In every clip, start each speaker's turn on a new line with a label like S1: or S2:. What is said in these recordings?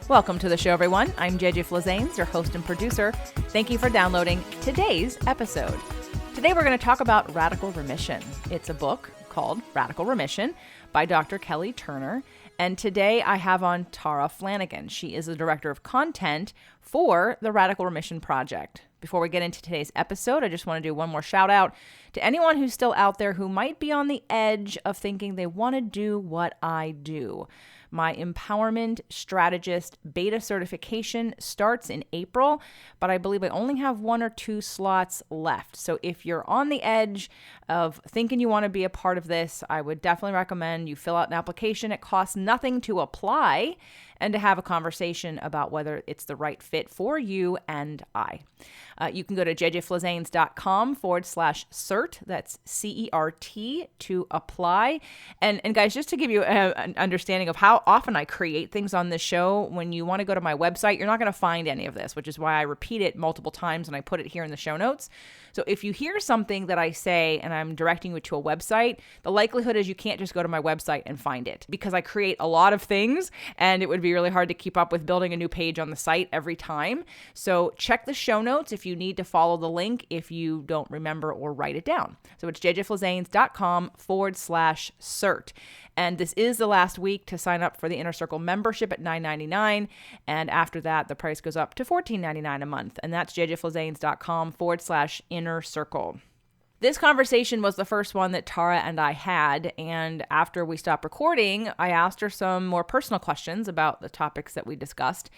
S1: Welcome to the show, everyone. I'm JJ Flizanes, your host and producer. Thank you for downloading today's episode. Today, we're going to talk about Radical Remission. It's a book called Radical Remission by Dr. Kelly Turner. And today I have on Tara Flanagan. She is the director of content for the Radical Remission Project. Before we get into today's episode, I just want to do one more shout out to anyone who's still out there who might be on the edge of thinking they want to do what I do. My Empowerment Strategist beta certification starts in April, but I believe I only have 1 or 2 slots left. So if you're on the edge of thinking you want to be a part of this, I would definitely recommend you fill out an application. It costs nothing to apply and to have a conversation about whether it's the right fit for you and I. You can go to jjflizanes.com/cert, that's CERT, to apply. And guys, just to give you an understanding of how often I create things on this show, when you want to go to my website, you're not going to find any of this, which is why I repeat it multiple times and I put it here in the show notes. So if you hear something that I say and I'm directing you to a website, the likelihood is you can't just go to my website and find it, because I create a lot of things and it would be really hard to keep up with building a new page on the site every time. So check the show notes if you need to follow the link if you don't remember or write it down. So it's jjflizanes.com/cert. And this is the last week to sign up for the Inner Circle membership at $9.99. And after that, the price goes up to $14.99 a month. And that's jjflizanes.com/inner circle. This conversation was the first one that Tara and I had, and after we stopped recording, I asked her some more personal questions about the topics that we discussed,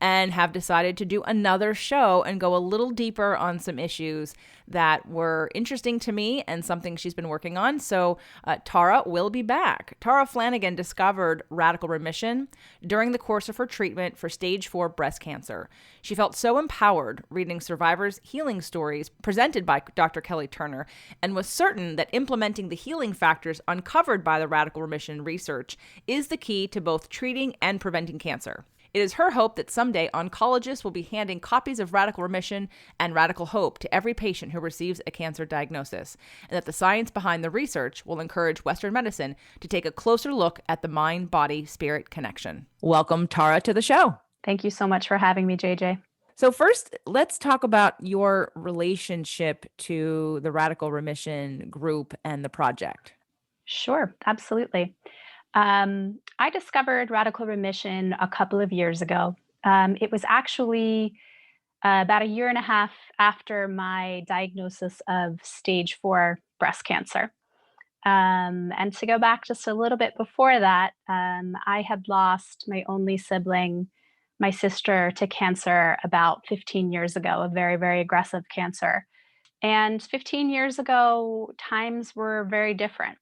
S1: and have decided to do another show and go a little deeper on some issues that were interesting to me and something she's been working on. So Tara will be back. Tara Flanagan discovered Radical Remission during the course of her treatment for stage 4 breast cancer. She felt so empowered reading survivors' healing stories presented by Dr. Kelly Turner, and was certain that implementing the healing factors uncovered by the Radical Remission research is the key to both treating and preventing cancer. It is her hope that someday oncologists will be handing copies of Radical Remission and Radical Hope to every patient who receives a cancer diagnosis, and that the science behind the research will encourage Western medicine to take a closer look at the mind-body-spirit connection. Welcome, Tara, to the show.
S2: Thank you so much for having me, JJ.
S1: So first, let's talk about your relationship to the Radical Remission group and the project.
S2: Sure, absolutely. I discovered Radical Remission a couple of years ago. It was actually about a year and a half after my diagnosis of stage 4 breast cancer. And to go back just a little bit before that, I had lost my only sibling, my sister, to cancer about 15 years ago, a very, very aggressive cancer. And 15 years ago, times were very different.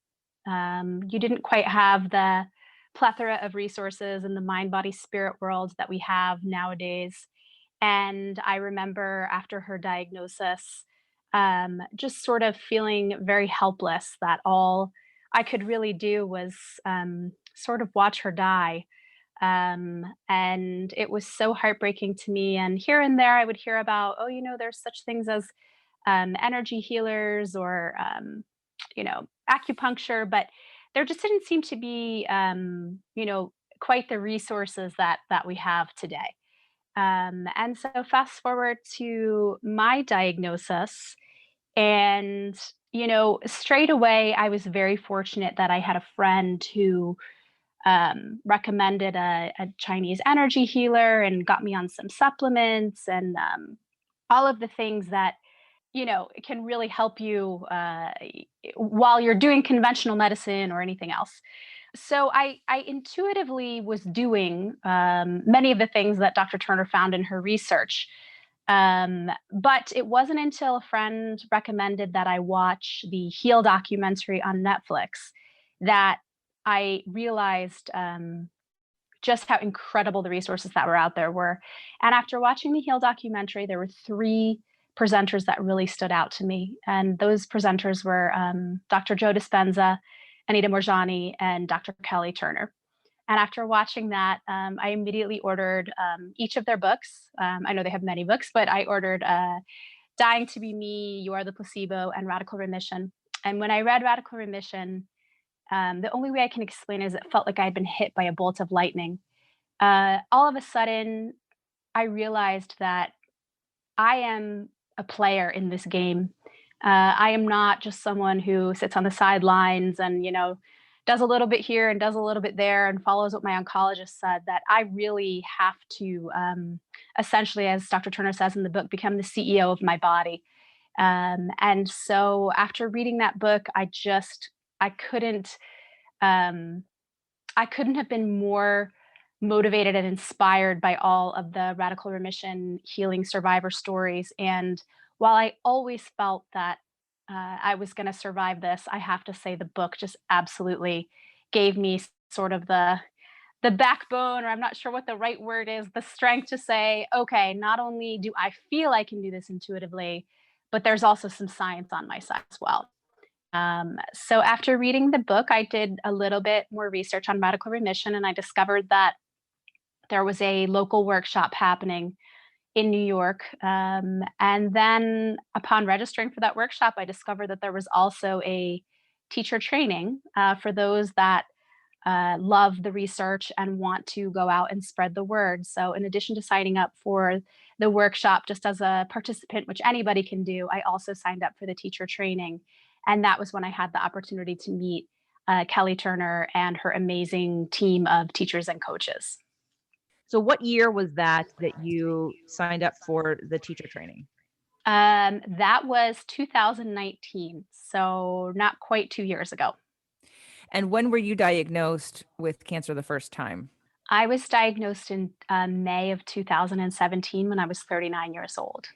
S2: You didn't quite have the plethora of resources in the mind, body, spirit world that we have nowadays. And I remember after her diagnosis, just sort of feeling very helpless, that all I could really do was sort of watch her die. And it was so heartbreaking to me. And here and there, I would hear about, there's such things as energy healers or, acupuncture, but there just didn't seem to be, quite the resources that we have today. And so fast forward to my diagnosis, and, straight away, I was very fortunate that I had a friend who recommended a Chinese energy healer and got me on some supplements and all of the things that, can really help you while you're doing conventional medicine or anything else. So I intuitively was doing many of the things that Dr. Turner found in her research. But it wasn't until a friend recommended that I watch the Heal documentary on Netflix that I realized just how incredible the resources that were out there were. And after watching the Heal documentary, there were 3 presenters that really stood out to me. And those presenters were Dr. Joe Dispenza, Anita Moorjani, and Dr. Kelly Turner. And after watching that, I immediately ordered each of their books. I know they have many books, but I ordered Dying to Be Me, You Are the Placebo, and Radical Remission. And when I read Radical Remission, the only way I can explain it is it felt like I had been hit by a bolt of lightning. all of a sudden, I realized that I am a player in this game. I am not just someone who sits on the sidelines and, does a little bit here and does a little bit there and follows what my oncologist said, that I really have to essentially, as Dr. Turner says in the book, become the CEO of my body. And so after reading that book, I couldn't, um, I couldn't have been more motivated and inspired by all of the radical remission healing survivor stories. And while I always felt that I was going to survive this, I have to say the book just absolutely gave me sort of the backbone, or I'm not sure what the right word is, the strength to say, okay, not only do I feel I can do this intuitively, but there's also some science on my side as well. So after reading the book, I did a little bit more research on radical remission, and I discovered that there was a local workshop happening in New York. And then upon registering for that workshop, I discovered that there was also a teacher training for those that love the research and want to go out and spread the word. So, in addition to signing up for the workshop just as a participant, which anybody can do, I also signed up for the teacher training. And that was when I had the opportunity to meet Kelly Turner and her amazing team of teachers and coaches.
S1: So what year was that you signed up for the teacher training?
S2: That was 2019, so not quite 2 years ago.
S1: And when were you diagnosed with cancer the first time?
S2: I was diagnosed in May of 2017 when I was 39 years old.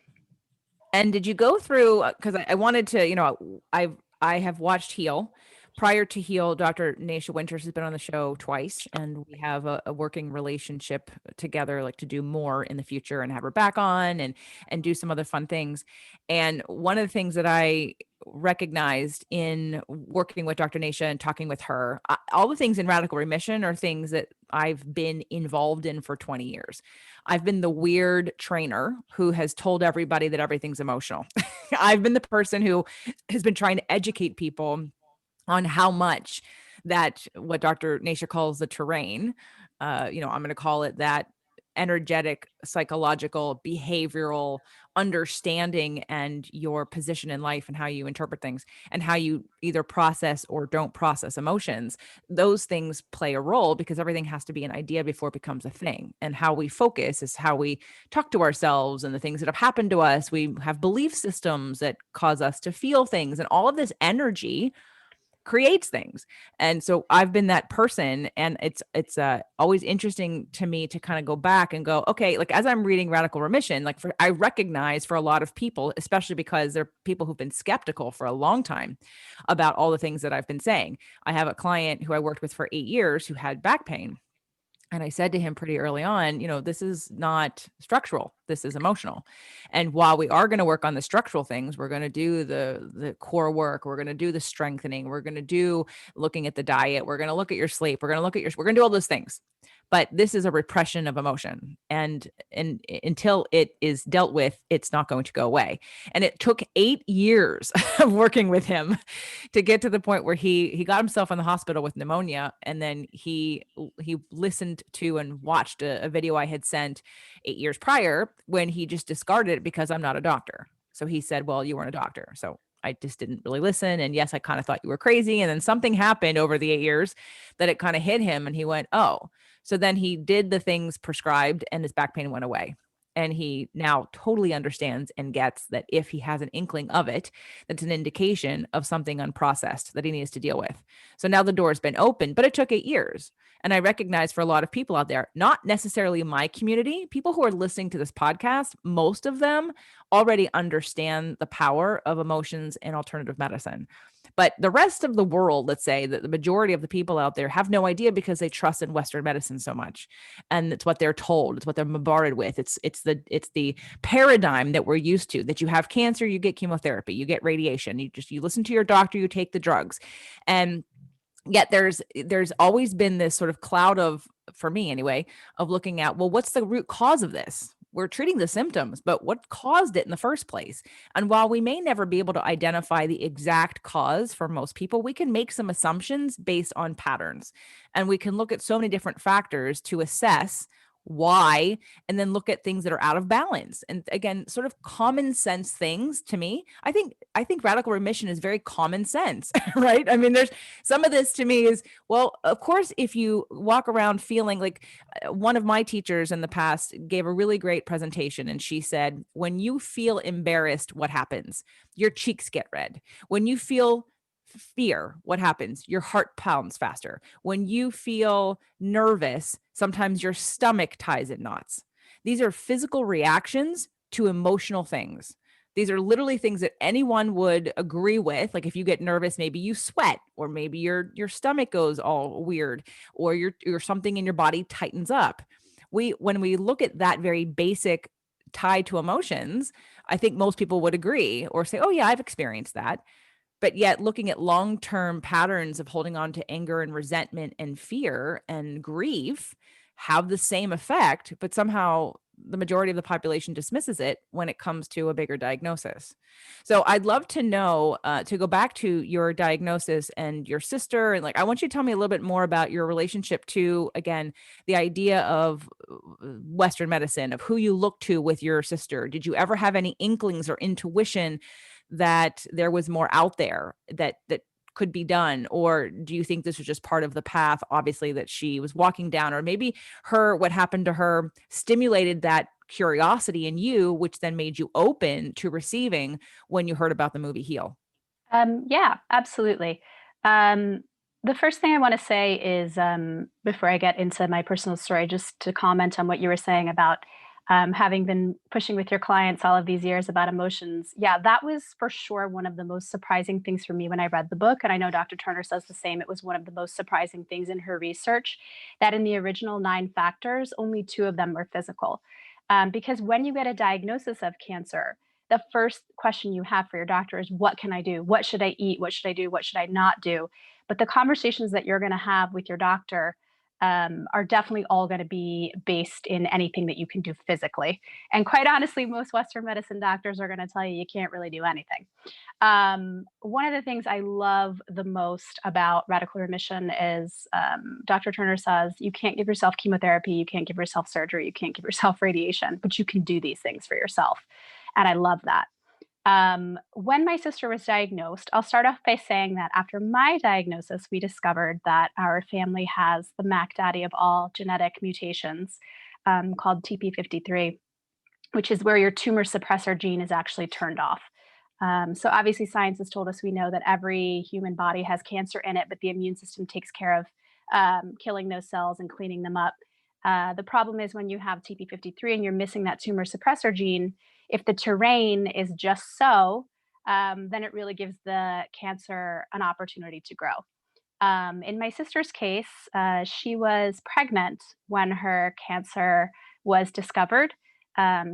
S1: And did you go through, because I wanted to, I have watched Heal. Prior to Heal, Dr. Naisha Winters has been on the show twice, and we have a working relationship together, like to do more in the future and have her back on and do some other fun things. And one of the things that I recognized in working with Dr. Naisha and talking with her, all the things in Radical Remission are things that I've been involved in for 20 years. I've been the weird trainer who has told everybody that everything's emotional. I've been the person who has been trying to educate people on how much that what Dr. Naisha calls the terrain, I'm going to call it that energetic, psychological, behavioral understanding and your position in life and how you interpret things and how you either process or don't process emotions. Those things play a role because everything has to be an idea before it becomes a thing. And how we focus is how we talk to ourselves and the things that have happened to us. We have belief systems that cause us to feel things, and all of this energy creates things. And so I've been that person, and it's always interesting to me to kind of go back and go, okay, like as I'm reading Radical Remission, like I recognize for a lot of people, especially because they're people who've been skeptical for a long time about all the things that I've been saying. I have a client who I worked with for 8 years who had back pain. And I said to him pretty early on, this is not structural. This is emotional. And while we are going to work on the structural things, we're going to do the core work. We're going to do the strengthening. We're going to do looking at the diet. We're going to look at your sleep. We're going to do all those things. But this is a repression of emotion. And until it is dealt with, it's not going to go away. And it took 8 years of working with him to get to the point where he got himself in the hospital with pneumonia. And then he listened to and watched a video I had sent 8 years prior when he just discarded it because I'm not a doctor. So he said, well, you weren't a doctor. So I just didn't really listen. And yes, I kind of thought you were crazy. And then something happened over the 8 years that it kind of hit him. And he went, oh. So then he did the things prescribed and his back pain went away. And he now totally understands and gets that if he has an inkling of it, that's an indication of something unprocessed that he needs to deal with. So now the door's been open, but it took 8 years. And I recognize for a lot of people out there, not necessarily my community, people who are listening to this podcast, most of them already understand the power of emotions in alternative medicine. But the rest of the world, let's say that the majority of the people out there have no idea because they trust in Western medicine so much. And it's what they're told. It's what they're bombarded with. It's the paradigm that we're used to, that you have cancer, you get chemotherapy, you get radiation, you listen to your doctor, you take the drugs. And yet there's always been this sort of cloud of, for me anyway, of looking at, well, what's the root cause of this? we're treating the symptoms, but what caused it in the first place? And while we may never be able to identify the exact cause for most people, we can make some assumptions based on patterns. And we can look at so many different factors to assess why, and then look at things that are out of balance. And again, sort of common sense things to me. I think radical remission is very common sense, right? I mean, there's some of this to me is, well, of course, if you walk around feeling like one of my teachers in the past gave a really great presentation, and she said, when you feel embarrassed, what happens? Your cheeks get red. When you feel fear, what happens? Your heart pounds faster. When you feel nervous, sometimes your stomach ties in knots. These are physical reactions to emotional things. These are literally things that anyone would agree with. Like if you get nervous, maybe you sweat, or maybe your stomach goes all weird, or your something in your body tightens up. When we look at that very basic tie to emotions, I think most people would agree or say, "Oh yeah, I've experienced that." But yet looking at long-term patterns of holding on to anger and resentment and fear and grief have the same effect, but somehow the majority of the population dismisses it when it comes to a bigger diagnosis. So I'd love to know, to go back to your diagnosis and your sister, and like, I want you to tell me a little bit more about your relationship to, again, the idea of Western medicine, of who you look to with your sister. Did you ever have any inklings or intuition that there was more out there that could be done? Or do you think this was just part of the path, obviously, that she was walking down? Or maybe what happened to her stimulated that curiosity in you, which then made you open to receiving when you heard about the movie Heal?
S2: Yeah, absolutely. Um, the first thing I want to say is, before I get into my personal story, just to comment on what you were saying about having been pushing with your clients all of these years about emotions. Yeah, that was for sure one of the most surprising things for me when I read the book. And I know Dr. Turner says the same. It was one of the most surprising things in her research that in the original 9 factors, only 2 of them were physical. Because when you get a diagnosis of cancer, the first question you have for your doctor is, what can I do? What should I eat? What should I do? What should I not do? But the conversations that you're going to have with your doctor are definitely all going to be based in anything that you can do physically. And quite honestly, most Western medicine doctors are going to tell you you can't really do anything. One of the things I love the most about radical remission is, Dr. Turner says you can't give yourself chemotherapy, you can't give yourself surgery, you can't give yourself radiation, but you can do these things for yourself. And I love that. When my sister was diagnosed, I'll start off by saying that after my diagnosis, we discovered that our family has the MAC daddy of all genetic mutations, called TP53, which is where your tumor suppressor gene is actually turned off. So obviously, science has told us, we know that every human body has cancer in it, but the immune system takes care of killing those cells and cleaning them up. The problem is when you have TP53 and you're missing that tumor suppressor gene, if the terrain is just so, then it really gives the cancer an opportunity to grow. In my sister's case, she was pregnant when her cancer was discovered.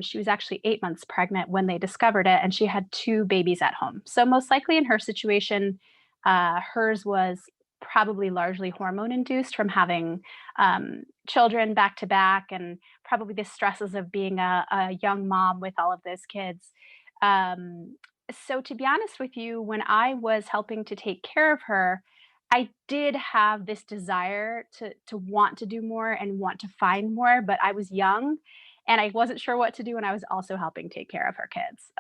S2: She was actually 8 months pregnant when they discovered it, and she had 2 babies at home. So, most likely in her situation, hers was probably largely hormone induced from having children back to back, and probably the stresses of being a young mom with all of those kids. Um, so, to be honest with you, when I was helping to take care of her, I did have this desire to want to do more and want to find more, but I was young and I wasn't sure what to do, and I was also helping take care of her kids.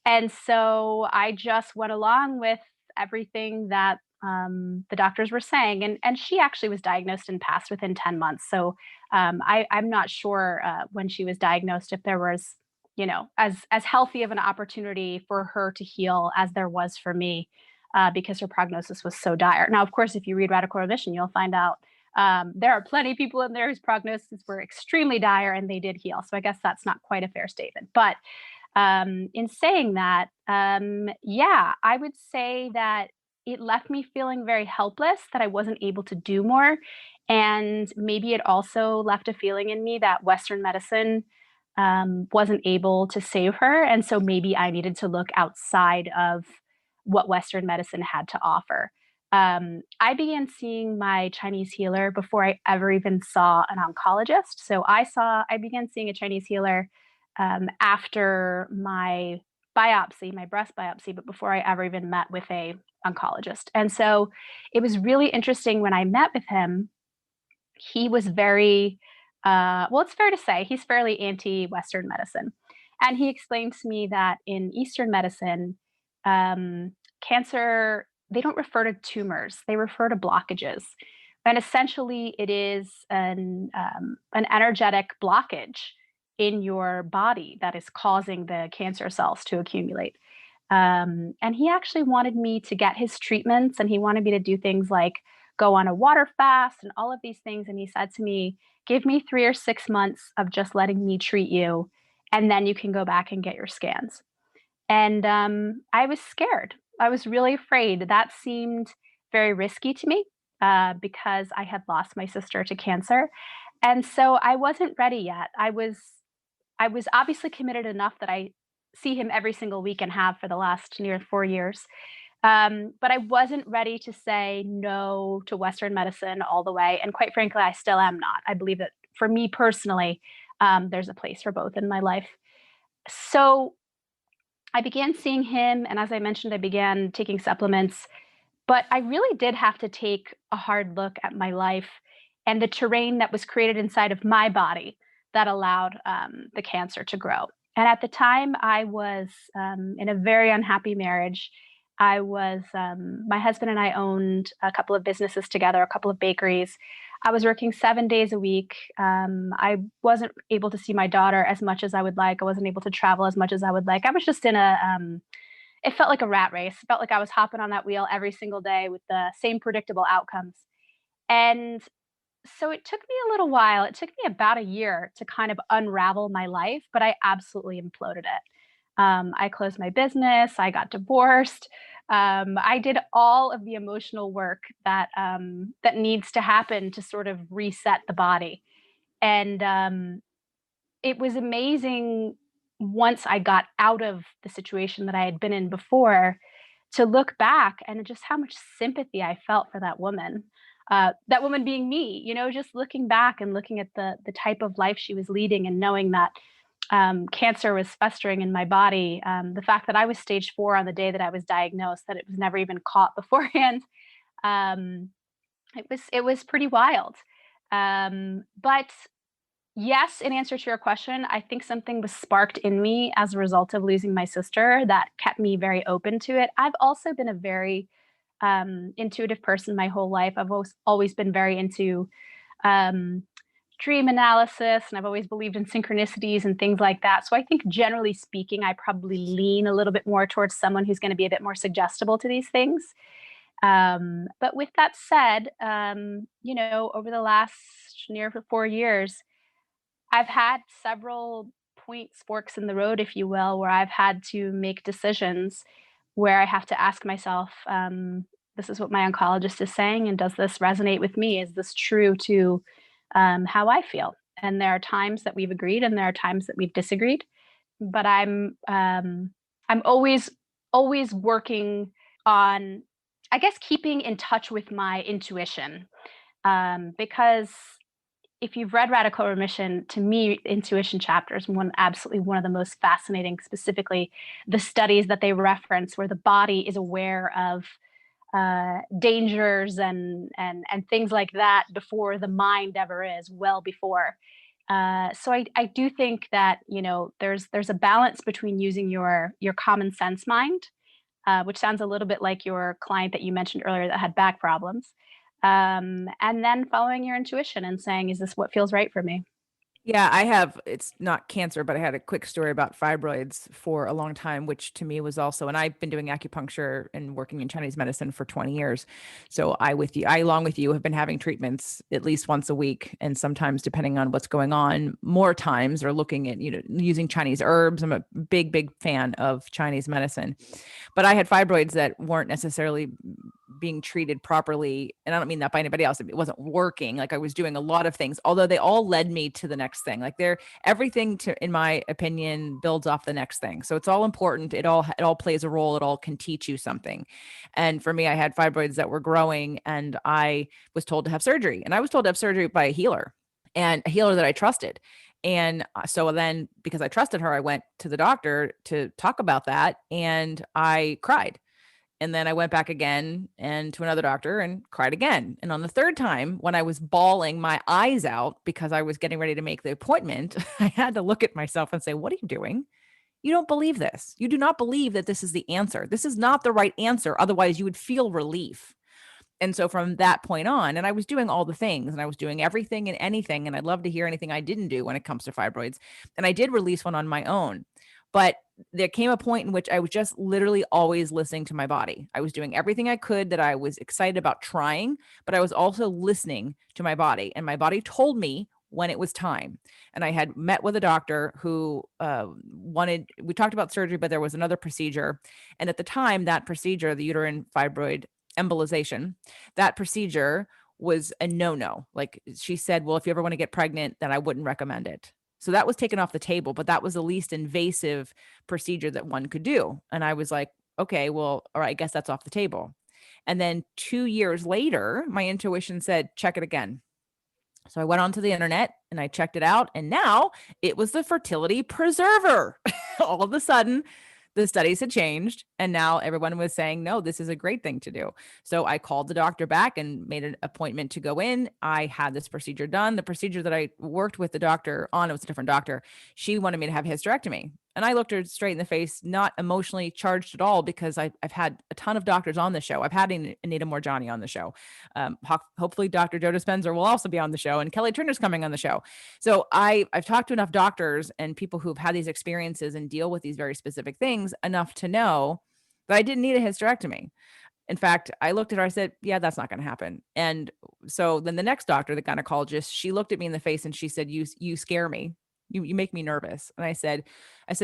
S2: And so I just went along with everything that the doctors were saying, and she actually was diagnosed and passed within 10 months. So I'm not sure when she was diagnosed if there was, as healthy of an opportunity for her to heal as there was for me, because her prognosis was so dire. Now, of course, if you read Radical Remission, you'll find out there are plenty of people in there whose prognosis were extremely dire and they did heal. So I guess that's not quite a fair statement. But in saying that, yeah, I would say that it left me feeling very helpless, that I wasn't able to do more. And maybe it also left a feeling in me that Western medicine wasn't able to save her. And so maybe I needed to look outside of what Western medicine had to offer. I began seeing my Chinese healer before I ever even saw an oncologist. So I began seeing a Chinese healer after my biopsy, my breast biopsy, but before I ever even met with a oncologist. And so it was really interesting when I met with him. He was very, well, it's fair to say he's fairly anti-Western medicine. And he explained to me that in Eastern medicine, cancer, they don't refer to tumors, they refer to blockages. And essentially, it is an energetic blockage in your body that is causing the cancer cells to accumulate. And he actually wanted me to get his treatments, and he wanted me to do things like go on a water fast and all of these things. And he said to me, give me 3 or 6 months of just letting me treat you, and then you can go back and get your scans. And I was scared. I was really afraid. That seemed very risky to me because I had lost my sister to cancer. And so I wasn't ready yet. I was obviously committed enough that I see him every single week and have for the last near 4 years. But I wasn't ready to say no to Western medicine all the way. And quite frankly, I still am not. I believe that for me personally, there's a place for both in my life. So I began seeing him. And as I mentioned, I began taking supplements. But I really did have to take a hard look at my life and the terrain that was created inside of my body that allowed the cancer to grow. And at the time, I was in a very unhappy marriage. My husband and I owned a couple of businesses together, a couple of bakeries. I was working 7 days a week. I wasn't able to see my daughter as much as I would like. I wasn't able to travel as much as I would like. I was just it felt like a rat race. It felt like I was hopping on that wheel every single day with the same predictable outcomes. And so it took me a little while. It took me about a year to kind of unravel my life, but I absolutely imploded it. I closed my business. I got divorced. I did all of the emotional work that needs to happen to sort of reset the body. And it was amazing once I got out of the situation that I had been in before to look back and just how much sympathy I felt for that woman. That woman being me, just looking back and looking at the type of life she was leading and knowing that cancer was festering in my body. The fact that I was stage 4 on the day that I was diagnosed, that it was never even caught beforehand. Um, it was pretty wild. But yes, in answer to your question, I think something was sparked in me as a result of losing my sister that kept me very open to it. I've also been a very intuitive person my whole life. I've always been very into um, dream analysis, and I've always believed in synchronicities and things like that. So I think generally speaking, I probably lean a little bit more towards someone who's going to be a bit more suggestible to these things. But with that said, over the last near 4 years, I've had several points, forks in the road, if you will, where I've had to make decisions where I have to ask myself, this is what my oncologist is saying, and does this resonate with me? Is this true to how I feel? And there are times that we've agreed, and there are times that we've disagreed. But I'm always working on, I guess, keeping in touch with my intuition, because if you've read Radical Remission, to me, intuition chapter is absolutely one of the most fascinating, specifically the studies that they reference where the body is aware of dangers and things like that before the mind ever is, well before. So I do think that there's a balance between using your common sense mind, which sounds a little bit like your client that you mentioned earlier that had back problems, and then following your intuition and saying, is this what feels right for me?
S1: Yeah, it's not cancer, but I had a quick story about fibroids for a long time, which to me was also, and I've been doing acupuncture and working in Chinese medicine for 20 years. So I, along with you, have been having treatments at least once a week. And sometimes depending on what's going on, more times or looking at, using Chinese herbs. I'm a big, big fan of Chinese medicine, but I had fibroids that weren't necessarily being treated properly. And I don't mean that by anybody else. It wasn't working. Like I was doing a lot of things, although they all led me to the next thing. Like everything in my opinion, builds off the next thing. So it's all important. It all plays a role. It all can teach you something. And for me, I had fibroids that were growing and I was told to have surgery, and I was told to have surgery by a healer, and a healer that I trusted. And so then, because I trusted her, I went to the doctor to talk about that, and I cried. And then I went back again and to another doctor and cried again. And on the third time, when I was bawling my eyes out because I was getting ready to make the appointment, I had to look at myself and say, "What are you doing? You don't believe this. You do not believe that this is the answer. This is not the right answer. Otherwise, you would feel relief." And so from that point on, and I was doing all the things, and I was doing everything and anything, and I'd love to hear anything I didn't do when it comes to fibroids. And I did release one on my own. But there came a point in which I was just literally always listening to my body. I was doing everything I could that I was excited about trying, but I was also listening to my body. And my body told me when it was time. And I had met with a doctor who we talked about surgery, but there was another procedure. And at the time, that procedure, the uterine fibroid embolization, that procedure was a no-no. Like she said, well, if you ever want to get pregnant, then I wouldn't recommend it. So that was taken off the table, but that was the least invasive procedure that one could do. And I was like, okay, well, all right, I guess that's off the table. And then 2 years later, my intuition said, check it again. So I went onto the internet and I checked it out, and now it was the fertility preserver. All of a sudden, the studies had changed, and now everyone was saying, no, this is a great thing to do. So I called the doctor back and made an appointment to go in. I had this procedure done. The procedure that I worked with the doctor on, it was a different doctor. She wanted me to have hysterectomy. And I looked her straight in the face, not emotionally charged at all, because I've had a ton of doctors on the show. I've had Anita Morjani on the show. Hopefully Dr. Joe Dispenza will also be on the show, and Kelly Turner's coming on the show. So I've talked to enough doctors and people who've had these experiences and deal with these very specific things enough to know that I didn't need a hysterectomy. In fact, I looked at her, I said, yeah, that's not going to happen. And so then the next doctor, the gynecologist, she looked at me in the face and she said, you scare me. You make me nervous. And I said,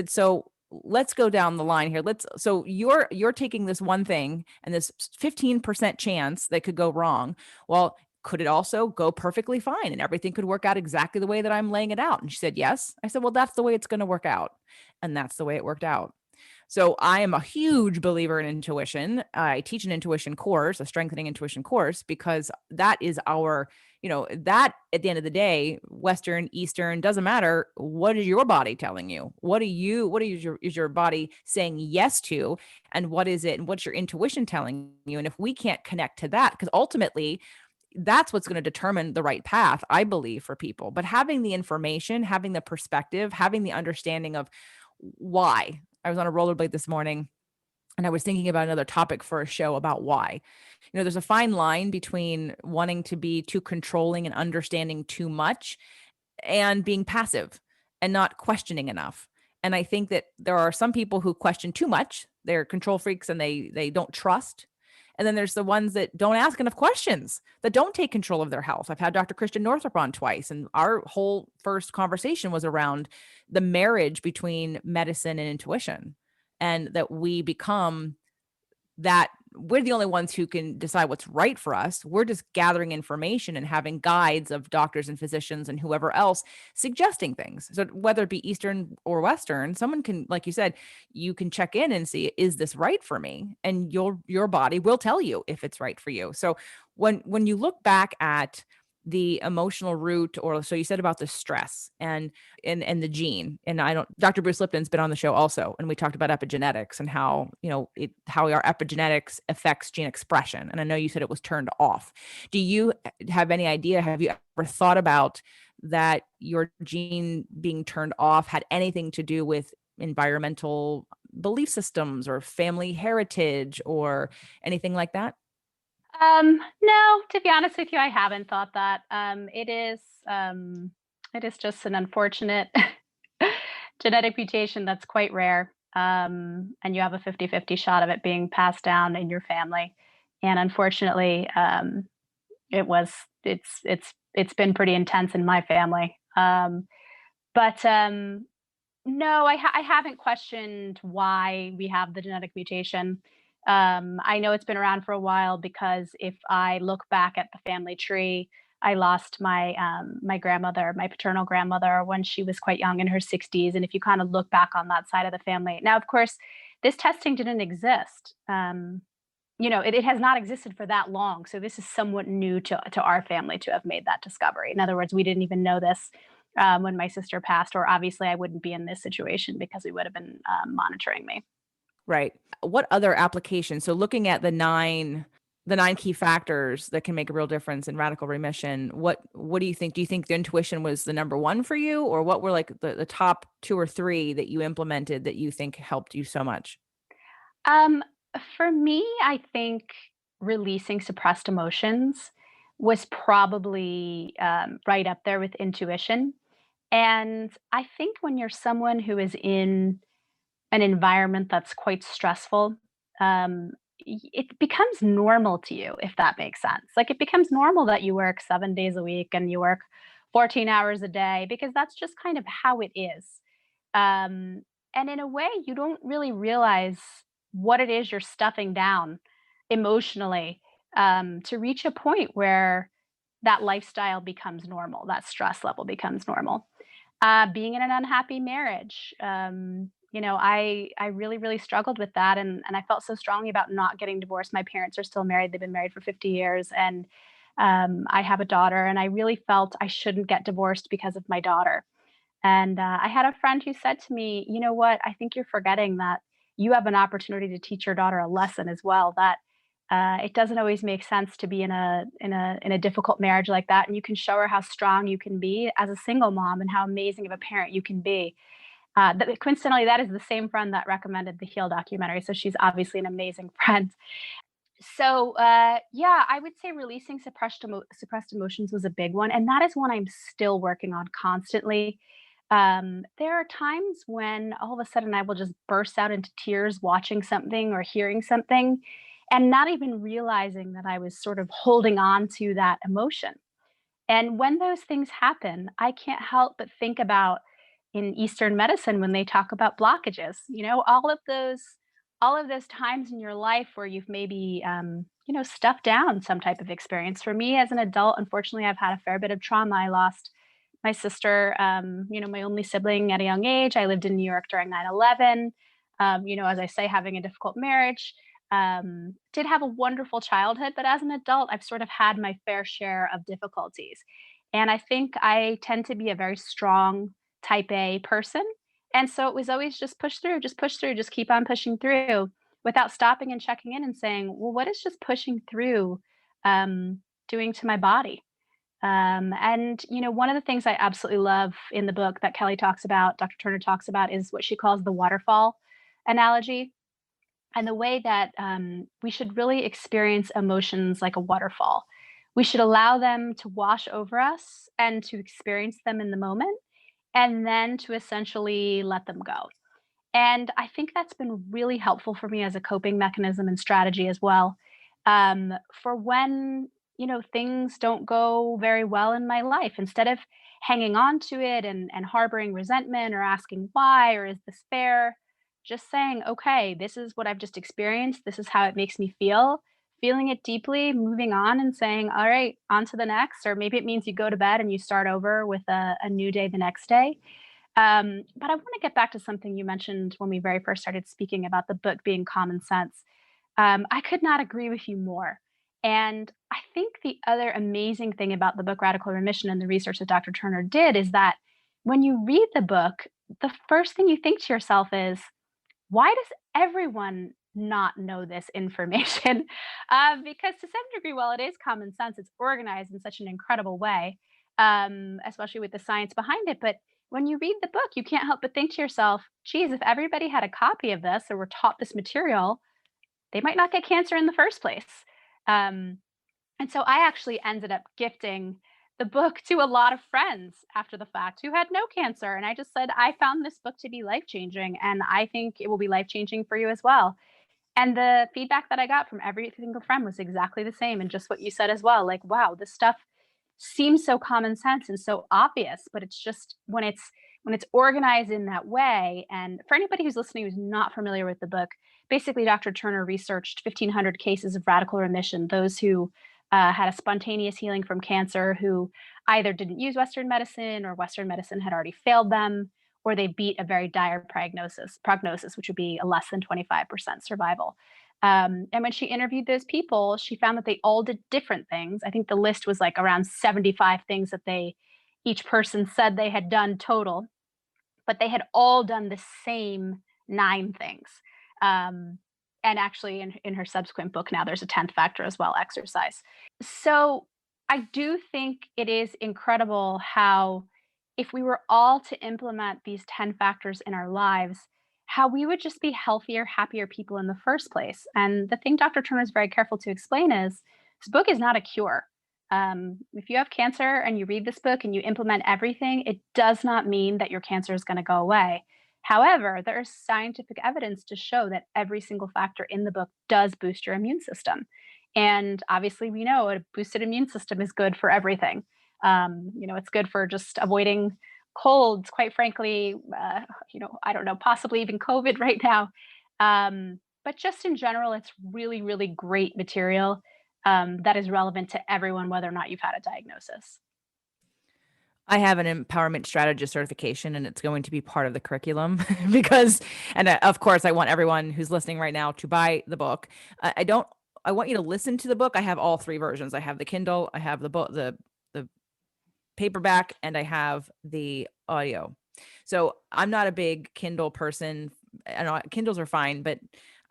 S1: so let's go down the line here. So you're taking this one thing and this 15% chance that could go wrong. Well, could it also go perfectly fine and everything could work out exactly the way that I'm laying it out? And she said, yes. I said, well, that's the way it's going to work out. And that's the way it worked out. So I am a huge believer in intuition. I teach an intuition course, a strengthening intuition course, because that is that at the end of the day, Western, Eastern, doesn't matter. What is your body telling you? What is your body saying yes to? And what is it? And what's your intuition telling you? And if we can't connect to that, because ultimately that's what's going to determine the right path, I believe, for people. But having the information, having the perspective, having the understanding of why. I was on a rollerblade this morning and I was thinking about another topic for a show about why. There's a fine line between wanting to be too controlling and understanding too much and being passive and not questioning enough. And I think that there are some people who question too much. They're control freaks and they don't trust. And then there's the ones that don't ask enough questions, that don't take control of their health. I've had Dr. Christian Northrup on twice, and our whole first conversation was around the marriage between medicine and intuition, and that we become that we're the only ones who can decide what's right for us. We're just gathering information and having guides of doctors and physicians and whoever else suggesting things. So whether it be Eastern or Western, someone can, like you said, you can check in and see, is this right for me? And your body will tell you if it's right for you. So when you look back at the emotional root, or so you said about the stress and the gene, and Dr. Bruce Lipton's been on the show also, and we talked about epigenetics and how how our epigenetics affects gene expression. And I know you said it was turned off. Do you have any idea? Have you ever thought about that your gene being turned off had anything to do with environmental belief systems or family heritage or anything like that?
S2: No, to be honest with you, I haven't thought that. It is just an unfortunate genetic mutation that's quite rare. And you have a 50-50 shot of it being passed down in your family. And unfortunately, it was, it's been pretty intense in my family. But no, I haven't questioned why we have the genetic mutation. I know it's been around for a while because if I look back at the family tree, I lost my grandmother, my paternal grandmother, when she was quite young in her 60s. And if you kind of look back on that side of the family, now of course, this testing didn't exist. It has not existed for that long. So this is somewhat new to our family to have made that discovery. In other words, we didn't even know this when my sister passed, or obviously I wouldn't be in this situation because we would have been monitoring me.
S1: Right. What other applications? So looking at the nine key factors that can make a real difference in radical remission, what do you think? Do you think the intuition was the number one for you, or what were like the top two or three that you implemented that you think helped you so much?
S2: Um, for me, I think releasing suppressed emotions was probably right up there with intuition. And I think when you're someone who is in an environment that's quite stressful, it becomes normal to you, if that makes sense. Like it becomes normal that you work 7 days a week and you work 14 hours a day because that's just kind of how it is. Um, and in a way, you don't really realize what it is you're stuffing down emotionally to reach a point where that lifestyle becomes normal, that stress level becomes normal. Being in an unhappy marriage, I really, really struggled with that, and I felt so strongly about not getting divorced. My parents are still married; they've been married for 50 years, and I have a daughter, and I really felt I shouldn't get divorced because of my daughter. And I had a friend who said to me, "You know what? I think you're forgetting that you have an opportunity to teach your daughter a lesson as well. That it doesn't always make sense to be in a difficult marriage like that, and you can show her how strong you can be as a single mom and how amazing of a parent you can be." Coincidentally, that is the same friend that recommended the Heal documentary, so she's obviously an amazing friend. So, yeah, I would say releasing suppressed emotions was a big one, and that is one I'm still working on constantly. There are times when all of a sudden I will just burst out into tears watching something or hearing something, and not even realizing that I was sort of holding on to that emotion. And when those things happen, I can't help but think about in Eastern medicine when they talk about blockages, all of those times in your life where you've maybe stuffed down some type of experience. For me as an adult, unfortunately, I've had a fair bit of trauma. I lost my sister, my only sibling at a young age. I lived in New York during 9/11. As I say, having a difficult marriage. Did have a wonderful childhood, but as an adult, I've sort of had my fair share of difficulties. And I think I tend to be a very strong type A person. And so it was always just push through, just push through, just keep on pushing through without stopping and checking in and saying, well, what is just pushing through doing to my body? One of the things I absolutely love in the book that Kelly talks about, Dr. Turner talks about, is what she calls the waterfall analogy and the way that we should really experience emotions like a waterfall. We should allow them to wash over us and to experience them in the moment, and then to essentially let them go. And I think that's been really helpful for me as a coping mechanism and strategy as well. For when, things don't go very well in my life, instead of hanging on to it and harboring resentment or asking why or is this fair, just saying, okay, this is what I've just experienced. This is how it makes me feel. Feeling it deeply, moving on and saying, all right, on to the next. Or maybe it means you go to bed and you start over with a new day the next day. But I want to get back to something you mentioned when we very first started speaking about the book being common sense. I could not agree with you more. And I think the other amazing thing about the book Radical Remission and the research that Dr. Turner did is that when you read the book, the first thing you think to yourself is, why does everyone not know this information? Because to some degree, while it is common sense, it's organized in such an incredible way, especially with the science behind it. But when you read the book, you can't help but think to yourself, geez, if everybody had a copy of this or were taught this material, they might not get cancer in the first place. Um, and so I actually ended up gifting the book to a lot of friends after the fact who had no cancer. And I just said, I found this book to be life changing, and I think it will be life changing for you as well. And the feedback that I got from every single friend was exactly the same. And just what you said as well, like, wow, this stuff seems so common sense and so obvious, but it's just when it's organized in that way. And for anybody who's listening who's not familiar with the book, basically Dr. Turner researched 1,500 cases of radical remission, those who had a spontaneous healing from cancer, who either didn't use Western medicine or Western medicine had already failed them, or they beat a very dire prognosis, which would be a less than 25% survival. And when she interviewed those people, she found that they all did different things. I think the list was like around 75 things that each person said they had done total, but they had all done the same 9 things. Um, and actually, in her subsequent book, now there's a 10th factor as well, exercise. So I do think it is incredible how, if we were all to implement these 10 factors in our lives, how we would just be healthier, happier people in the first place. And the thing Dr. Turner is very careful to explain is this book is not a cure. If you have cancer and you read this book and you implement everything, it does not mean that your cancer is going to go away. However, there is scientific evidence to show that every single factor in the book does boost your immune system. And obviously, we know a boosted immune system is good for everything. It's good for just avoiding colds, quite frankly, I don't know, possibly even COVID right now. But just in general, it's really, really great material that is relevant to everyone, whether or not you've had a diagnosis.
S1: I have an empowerment strategist certification, and it's going to be part of the curriculum because, and of course, I want everyone who's listening right now to buy the book. I want you to listen to the book. I have all 3 versions. I have the Kindle, I have the book, the paperback, and I have the audio. So I'm not a big Kindle person. I know Kindles are fine, but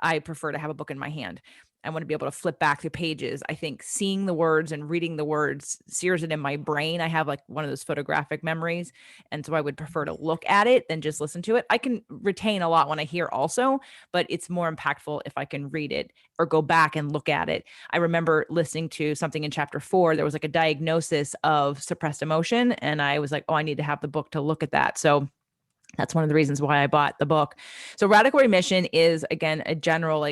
S1: I prefer to have a book in my hand. I want to be able to flip back through pages. I think seeing the words and reading the words sears it in my brain. I have like one of those photographic memories. And so I would prefer to look at it than just listen to it. I can retain a lot when I hear also, but it's more impactful if I can read it or go back and look at it. I remember listening to something in chapter 4. There was like a diagnosis of suppressed emotion. And I was like, oh, I need to have the book to look at that. So that's one of the reasons why I bought the book. So Radical Remission is, again, a general,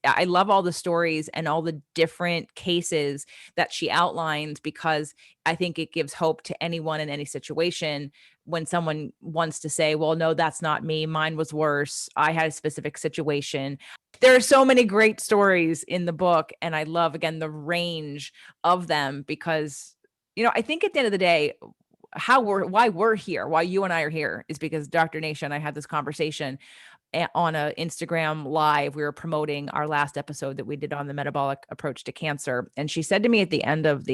S1: I love all the stories and all the different cases that she outlines, because I think it gives hope to anyone in any situation when someone wants to say, well, no, that's not me. Mine was worse. I had a specific situation. There are so many great stories in the book. And I love, again, the range of them because, I think at the end of the day, why we're here, why you and I are here is because Dr. Naisha and I had this conversation on a Instagram live. We were promoting our last episode that we did on the metabolic approach to cancer. And she said to me at the end of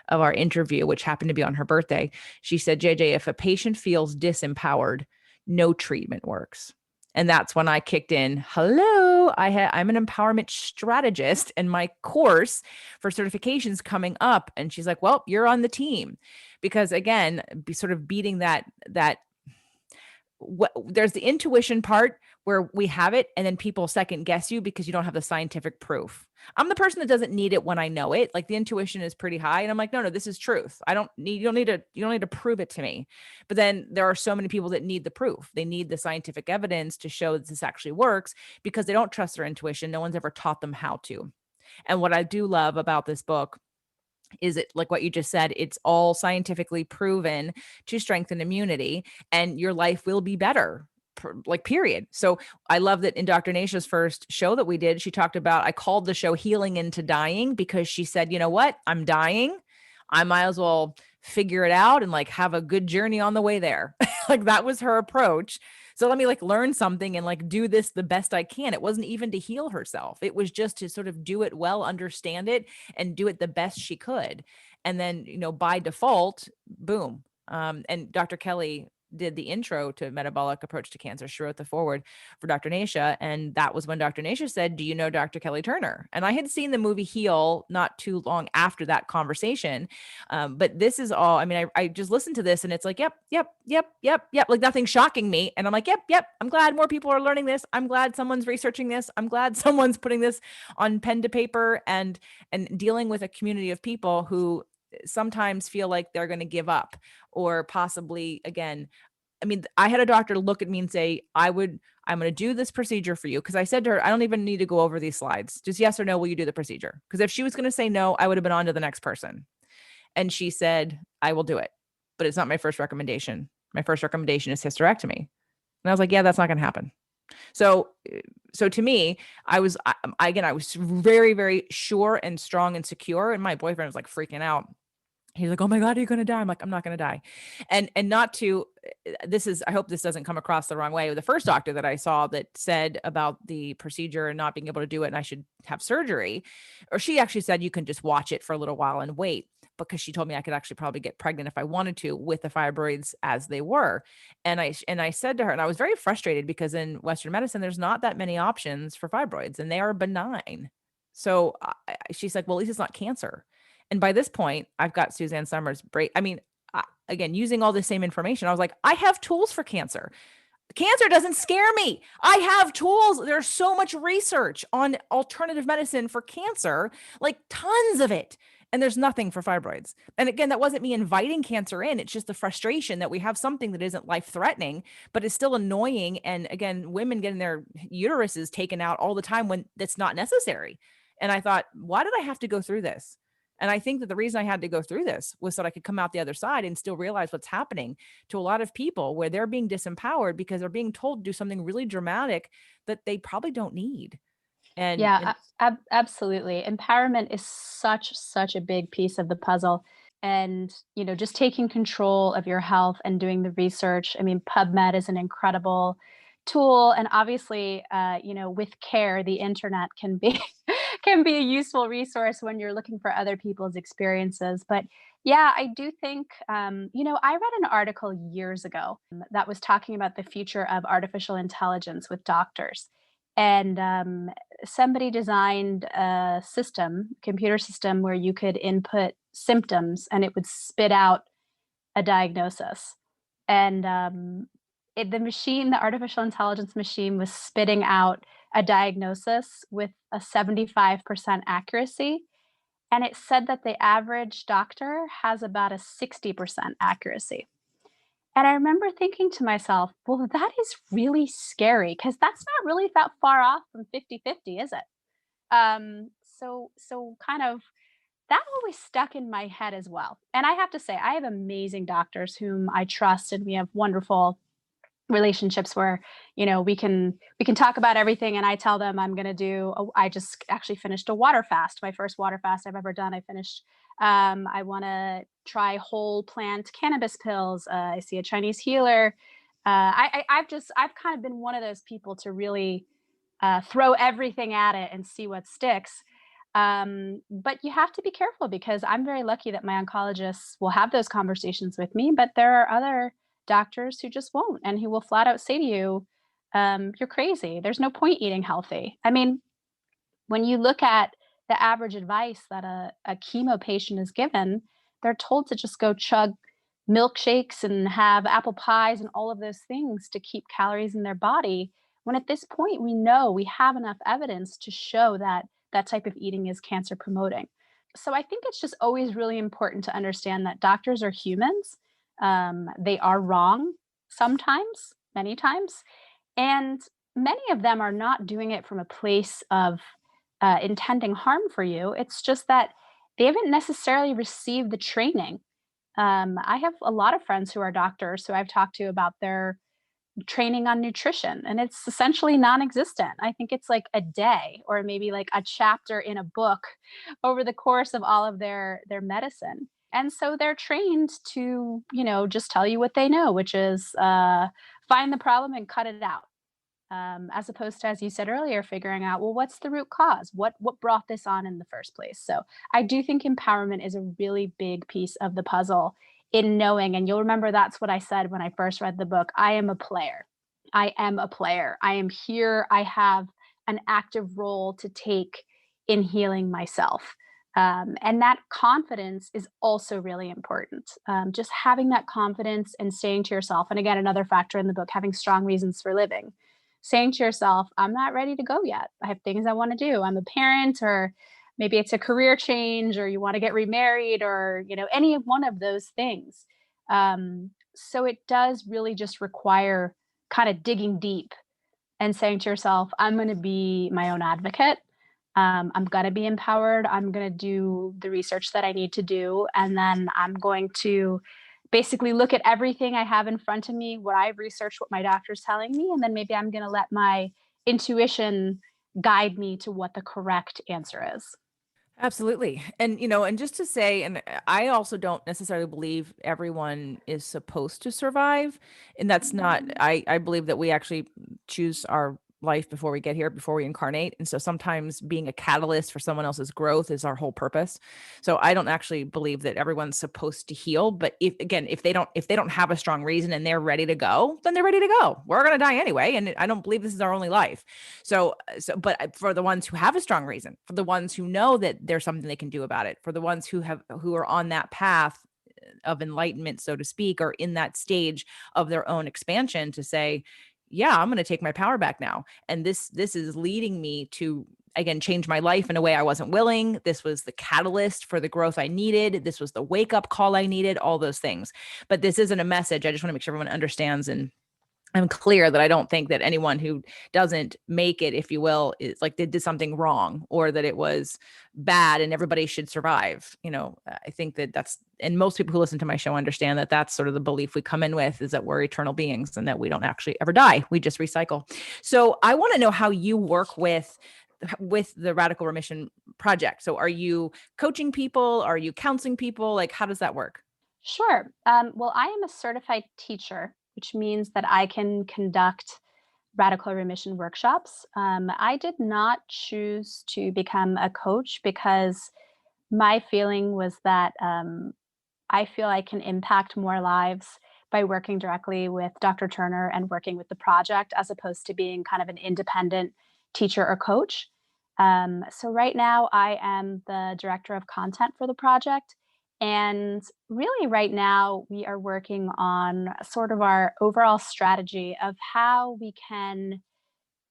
S1: our interview, which happened to be on her birthday, she said, JJ, if a patient feels disempowered, no treatment works. And that's when I kicked in. Hello, I'm an empowerment strategist, and my course for certifications coming up. And she's like, well, you're on the team. Because again, sort of beating that there's the intuition part where we have it, and then people second guess you because you don't have the scientific proof. I'm the person that doesn't need it when I know it. Like the intuition is pretty high, and I'm like, no, this is truth. You don't need to prove it to me. But then there are so many people that need the proof. They need the scientific evidence to show that this actually works because they don't trust their intuition. No one's ever taught them how to. And what I do love about this book is it, like what you just said, it's all scientifically proven to strengthen immunity, and your life will be better, period. So I love that in Dr. Naisha's first show that we did, she talked about, I called the show Healing into Dying, because she said, you know what, I'm dying. I might as well figure it out and have a good journey on the way there. That was her approach. So let me learn something and do this the best I can. It wasn't even to heal herself. It was just to sort of do it well, understand it, and do it the best she could. And then, by default, boom. And Dr. Kelly did the intro to Metabolic Approach to Cancer. She wrote the foreword for Dr. Naisha. And that was when Dr. Naisha said, do you know Dr. Kelly Turner? And I had seen the movie Heal not too long after that conversation. But this is all, I just listened to this and it's like, yep. Nothing shocking me. And I'm like, yep. I'm glad more people are learning this. I'm glad someone's researching this. I'm glad someone's putting this on pen to paper and dealing with a community of people who sometimes feel like they're going to give up, or possibly, again, I had a doctor look at me and say, I'm going to do this procedure for you. Because I said to her, I don't even need to go over these slides. Just yes or no, will you do the procedure? Because if she was going to say no, I would have been on to the next person. And she said, I will do it, but it's not my first recommendation. My first recommendation is hysterectomy. And I was like, yeah, that's not going to happen. So, so to me, again, I was very, very sure and strong and secure. And my boyfriend was like freaking out. He's like, "Oh my God, are you going to die?" I'm like, "I'm not going to die." And not to, I hope this doesn't come across the wrong way. The first doctor that I saw that said about the procedure and not being able to do it and I should have surgery, or she actually said, you can just watch it for a little while and wait, because she told me I could actually probably get pregnant if I wanted to with the fibroids as they were. And I said to her, and I was very frustrated because in Western medicine, there's not that many options for fibroids and they are benign. So she's like, "Well, at least it's not cancer." And by this point, I've got Suzanne Summers' again, using all the same information, I was like, I have tools for cancer. Cancer doesn't scare me. I have tools. There's so much research on alternative medicine for cancer, like tons of it. And there's nothing for fibroids. And again, that wasn't me inviting cancer in. It's just the frustration that we have something that isn't life threatening, but is still annoying. And again, women getting their uteruses taken out all the time when that's not necessary. And I thought, why did I have to go through this? And I think that the reason I had to go through this was so that I could come out the other side and still realize what's happening to a lot of people, where they're being disempowered because they're being told to do something really dramatic that they probably don't need. And
S2: Yeah, absolutely. Empowerment is such a big piece of the puzzle. And, just taking control of your health and doing the research. I mean, PubMed is an incredible tool. And obviously, with care, the internet can be can be a useful resource when you're looking for other people's experiences. But yeah, I do think, I read an article years ago that was talking about the future of artificial intelligence with doctors. And somebody designed a computer system, where you could input symptoms and it would spit out a diagnosis. And the artificial intelligence machine was spitting out a diagnosis with a 75% accuracy. And it said that the average doctor has about a 60% accuracy. And I remember thinking to myself, well, that is really scary, because that's not really that far off from 50-50, is it? So kind of that always stuck in my head as well. And I have to say, I have amazing doctors whom I trust, and we have wonderful relationships where, we can talk about everything, and I tell them I'm going to I just actually finished a water fast, my first water fast I've ever done. I finished I want to try whole plant cannabis pills. I see a Chinese healer. I've kind of been one of those people to really throw everything at it and see what sticks. But you have to be careful, because I'm very lucky that my oncologists will have those conversations with me, but there are other doctors who just won't, and who will flat out say to you, "You're crazy. There's no point eating healthy." I mean, when you look at the average advice that a chemo patient is given, they're told to just go chug milkshakes and have apple pies and all of those things to keep calories in their body. When at this point, we know we have enough evidence to show that that type of eating is cancer promoting. So I think it's just always really important to understand that doctors are humans. They are wrong sometimes, many times, and many of them are not doing it from a place of intending harm for you. It's just that they haven't necessarily received the training. I have a lot of friends who are doctors who I've talked to about their training on nutrition, and it's essentially non-existent. I think it's like a day, or maybe like a chapter in a book over the course of all of their medicine. And so they're trained to, just tell you what they know, which is find the problem and cut it out, as opposed to, as you said earlier, figuring out, well, what's the root cause? What brought this on in the first place? So I do think empowerment is a really big piece of the puzzle, in knowing, and you'll remember that's what I said when I first read the book. I am a player. I am a player. I am here. I have an active role to take in healing myself. And that confidence is also really important. Just having that confidence and saying to yourself, and again, another factor in the book, having strong reasons for living, saying to yourself, I'm not ready to go yet. I have things I want to do. I'm a parent, or maybe it's a career change, or you want to get remarried, or, any one of those things. So it does really just require kind of digging deep and saying to yourself, I'm going to be my own advocate. I'm going to be empowered. I'm going to do the research that I need to do. And then I'm going to basically look at everything I have in front of me, what I've researched, what my doctor's telling me, and then maybe I'm going to let my intuition guide me to what the correct answer is.
S1: Absolutely. And, and just to say, and I also don't necessarily believe everyone is supposed to survive. And that's not, I believe that we actually choose our life before we get here, before we incarnate. And so sometimes being a catalyst for someone else's growth is our whole purpose. So I don't actually believe that everyone's supposed to heal. But if they don't have a strong reason and they're ready to go, then they're ready to go. We're going to die anyway. And I don't believe this is our only life. But for the ones who have a strong reason, for the ones who know that there's something they can do about it, for the ones who are on that path of enlightenment, so to speak, or in that stage of their own expansion to say, yeah, I'm going to take my power back now. And this is leading me to, again, change my life in a way I wasn't willing. This was the catalyst for the growth I needed. This was the wake up call I needed, all those things. But this isn't a message. I just want to make sure everyone understands, and I'm clear that I don't think that anyone who doesn't make it, if you will, is like they did something wrong or that it was bad and everybody should survive. I think and most people who listen to my show understand that that's sort of the belief we come in with, is that we're eternal beings and that we don't actually ever die. We just recycle. So I want to know how you work with the Radical Remission Project. So are you coaching people? Are you counseling people? Like, how does that work?
S2: Sure. Well, I am a certified teacher, which means that I can conduct radical remission workshops. I did not choose to become a coach because my feeling was that I feel I can impact more lives by working directly with Dr. Turner and working with the project as opposed to being kind of an independent teacher or coach. So, right now, I am the director of content for the project. And really, right now, we are working on sort of our overall strategy of how we can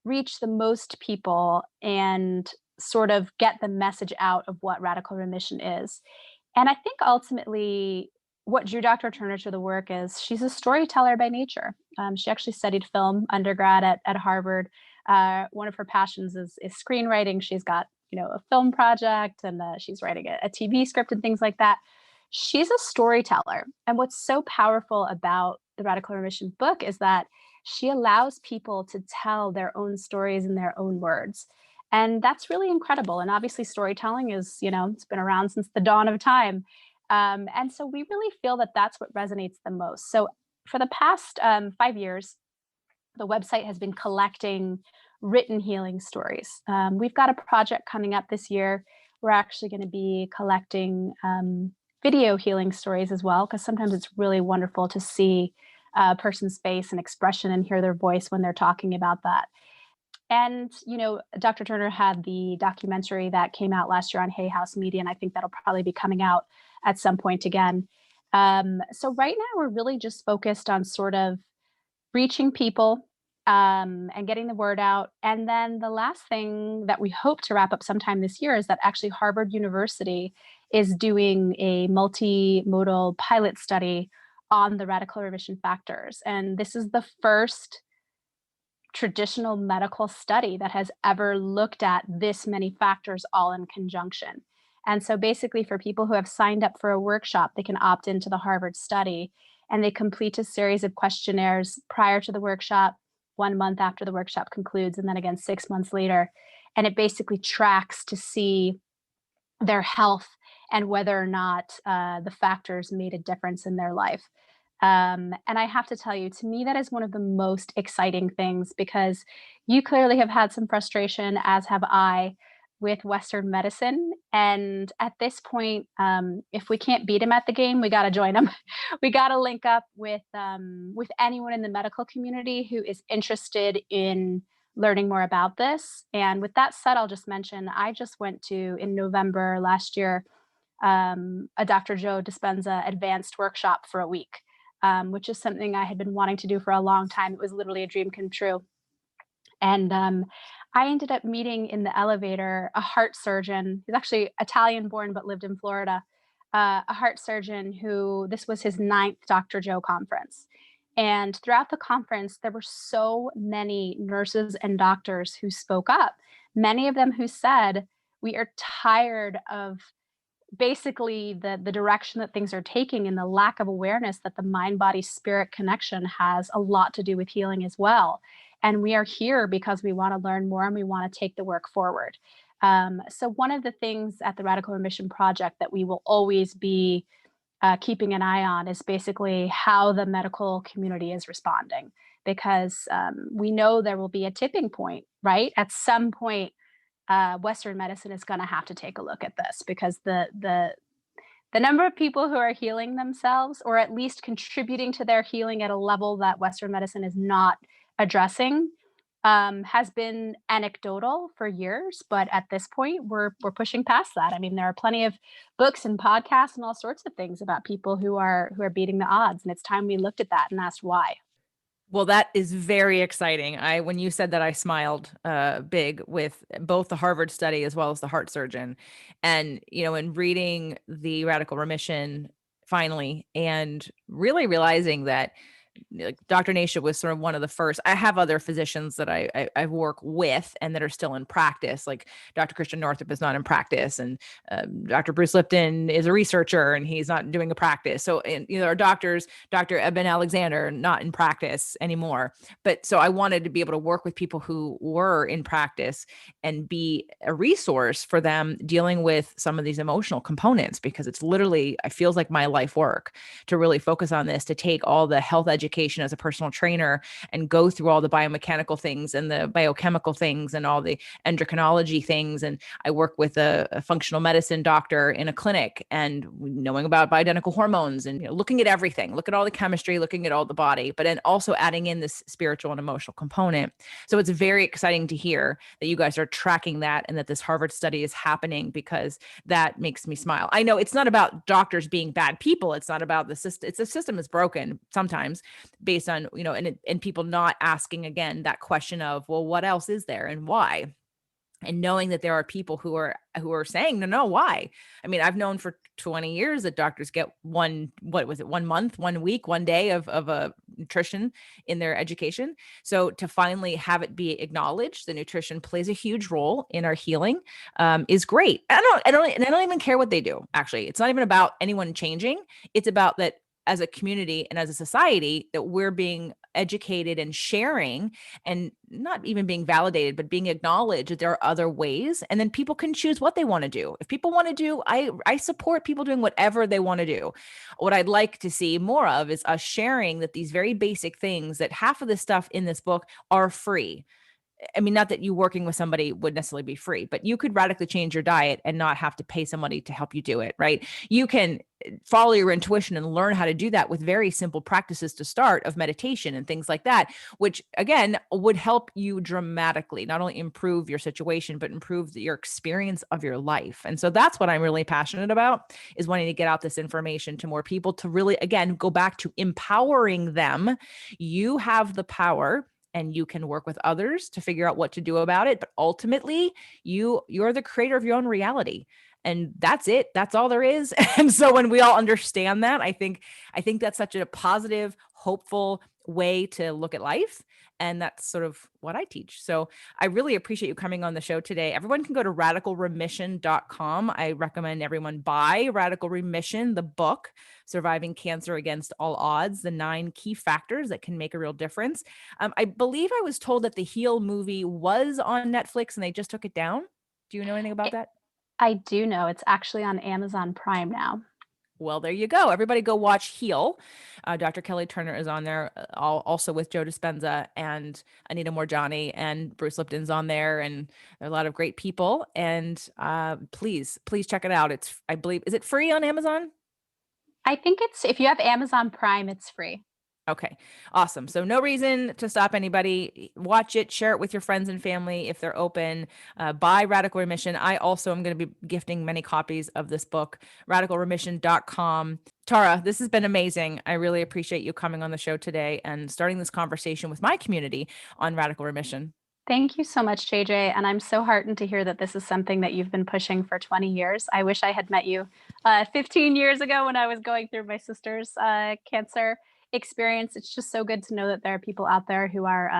S2: reach the most people and sort of get the message out of what radical remission is. And I think ultimately what drew Dr. Turner to the work is she's a storyteller by nature. She actually studied film undergrad at Harvard. One of her passions is screenwriting. She's got a film project, and she's writing a TV script and things like that. She's a storyteller, and what's so powerful about the Radical Remission book is that she allows people to tell their own stories in their own words. And that's really incredible. And obviously, storytelling is, it's been around since the dawn of time. And so we really feel that that's what resonates the most. So for the past 5 years, the website has been collecting written healing stories. We've got a project coming up this year. We're actually going to be collecting video healing stories as well, because sometimes it's really wonderful to see a person's face and expression and hear their voice when they're talking about that. And, Dr. Turner had the documentary that came out last year on Hay House Media, and I think that'll probably be coming out at some point again. So right now we're really just focused on sort of reaching people and getting the word out. And then the last thing that we hope to wrap up sometime this year is that actually Harvard University is doing a multimodal pilot study on the radical remission factors. And this is the first traditional medical study that has ever looked at this many factors all in conjunction. And so basically, for people who have signed up for a workshop, they can opt into the Harvard study and they complete a series of questionnaires prior to the workshop, 1 month after the workshop concludes, and then again 6 months later. And it basically tracks to see their health and whether or not the factors made a difference in their life. And I have to tell you, to me, that is one of the most exciting things because you clearly have had some frustration, as have I, with Western medicine. And at this point, if we can't beat them at the game, we got to join them. We got to link up with anyone in the medical community who is interested in learning more about this. And with that said, I'll just mention I just went to, in November last year, a Dr. Joe Dispenza advanced workshop for a week, which is something I had been wanting to do for a long time. It was literally a dream come true. And I ended up meeting in the elevator a heart surgeon. He's actually Italian born, but lived in Florida. A heart surgeon who this was his ninth Dr. Joe conference. And throughout the conference, there were so many nurses and doctors who spoke up, many of them who said, we are tired of basically the direction that things are taking and the lack of awareness that the mind body spirit connection has a lot to do with healing as well. And we are here because we want to learn more and we want to take the work forward. So one of the things at the Radical Remission Project that we will always be keeping an eye on is basically how the medical community is responding, because we know there will be a tipping point, right? At some point, Western medicine is going to have to take a look at this, because the number of people who are healing themselves, or at least contributing to their healing at a level that Western medicine is not addressing, has been anecdotal for years. But at this point, we're pushing past that. I mean, there are plenty of books and podcasts and all sorts of things about people who are beating the odds, and it's time we looked at that and asked why.
S1: Well, that is very exciting. When you said that, I smiled big with both the Harvard study as well as the heart surgeon. And, in reading the Radical Remission finally and really realizing that, like, Dr. Nasha was sort of one of the first. I have other physicians that I work with and that are still in practice. Like Dr. Christian Northrup is not in practice, and Dr. Bruce Lipton is a researcher and he's not doing a practice. So, and, our doctors, Dr. Eben Alexander, not in practice anymore. But so I wanted to be able to work with people who were in practice and be a resource for them dealing with some of these emotional components, because it's literally, I feels like my life work to really focus on this, to take all the health education as a personal trainer and go through all the biomechanical things and the biochemical things and all the endocrinology things. And I work with a functional medicine doctor in a clinic, and knowing about bioidentical hormones and looking at everything, look at all the chemistry, looking at all the body, but then also adding in this spiritual and emotional component. So it's very exciting to hear that you guys are tracking that and that this Harvard study is happening, because that makes me smile. I know it's not about doctors being bad people. It's not about the system. It's the system is broken sometimes, based on, and people not asking again that question of, well, what else is there and why? And knowing that there are people who are saying, no, why? I mean, I've known for 20 years that doctors get 1 month, 1 week, 1 day of a nutrition in their education. So to finally have it be acknowledged that nutrition plays a huge role in our healing, is great. I don't even care what they do. Actually, it's not even about anyone changing. It's about that as a community and as a society, that we're being educated and sharing, and not even being validated, but being acknowledged that there are other ways. And then people can choose what they want to do. If people want to do, I support people doing whatever they want to do. What I'd like to see more of is us sharing that these very basic things, that half of the stuff in this book are free. I mean, not that you working with somebody would necessarily be free, but you could radically change your diet and not have to pay somebody to help you do it, right? You can follow your intuition and learn how to do that with very simple practices to start, of meditation and things like that, which again would help you dramatically, not only improve your situation, but improve your experience of your life. And so that's what I'm really passionate about, is wanting to get out this information to more people, to really, again, go back to empowering them. You have the power, and you can work with others to figure out what to do about it. But ultimately, you're the creator of your own reality. And that's it. That's all there is. And so when we all understand that, I think that's such a positive, hopeful way to look at life. And that's sort of what I teach. So I really appreciate you coming on the show today. Everyone can go to radicalremission.com. I recommend everyone buy Radical Remission, the book, Surviving Cancer Against All Odds, the 9 key factors that can make a real difference. I believe I was told that the Heal movie was on Netflix and they just took it down. Do you know anything about that?
S2: I do know it's actually on Amazon Prime now.
S1: Well, there you go. Everybody go watch Heal. Dr. Kelly Turner is on there, also with Joe Dispenza and Anita Morjani, and Bruce Lipton's on there, and there are a lot of great people. And please check it out. It's, I believe, is it free on Amazon?
S2: I think it's, if you have Amazon Prime, it's free.
S1: Okay, awesome. So no reason to stop anybody. Watch it, share it with your friends and family if they're open. Buy Radical Remission. I also am going to be gifting many copies of this book, radicalremission.com. Tara, this has been amazing. I really appreciate you coming on the show today and starting this conversation with my community on Radical Remission.
S2: Thank you so much, JJ. And I'm so heartened to hear that this is something that you've been pushing for 20 years. I wish I had met you 15 years ago when I was going through my sister's cancer experience. It's just so good to know that there are people out there who are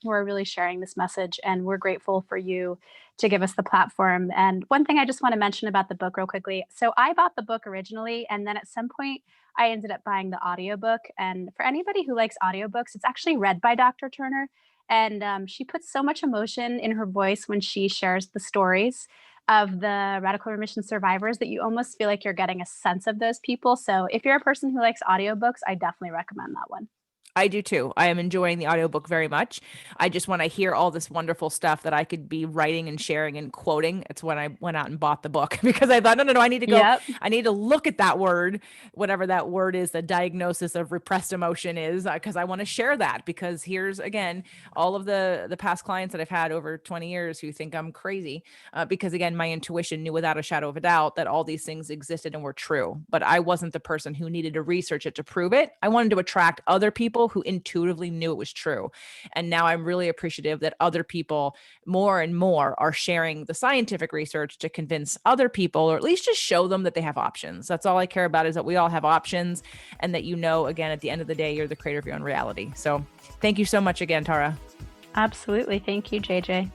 S2: really sharing this message. And we're grateful for you to give us the platform. And one thing I just want to mention about the book real quickly. So I bought the book originally, and then at some point I ended up buying the audiobook. And for anybody who likes audiobooks, it's actually read by Dr. Turner. And she puts so much emotion in her voice when she shares the stories of the radical remission survivors that you almost feel like you're getting a sense of those people. So if you're a person who likes audiobooks, I definitely recommend that one.
S1: I do too. I am enjoying the audiobook very much. I just want to hear all this wonderful stuff that I could be writing and sharing and quoting. It's when I went out and bought the book because I thought, no, I need to go.
S2: Yep.
S1: I need to look at that word, whatever that word is, the diagnosis of repressed emotion is, because I want to share that. Because here's again, all of the past clients that I've had over 20 years who think I'm crazy, because again, my intuition knew without a shadow of a doubt that all these things existed and were true. But I wasn't the person who needed to research it to prove it. I wanted to attract other people who intuitively knew it was true. And now I'm really appreciative that other people more and more are sharing the scientific research to convince other people, or at least just show them that they have options. That's all I care about, is that we all have options, and that, again, at the end of the day, you're the creator of your own reality. So thank you so much again, Tara.
S2: Absolutely. Thank you, JJ.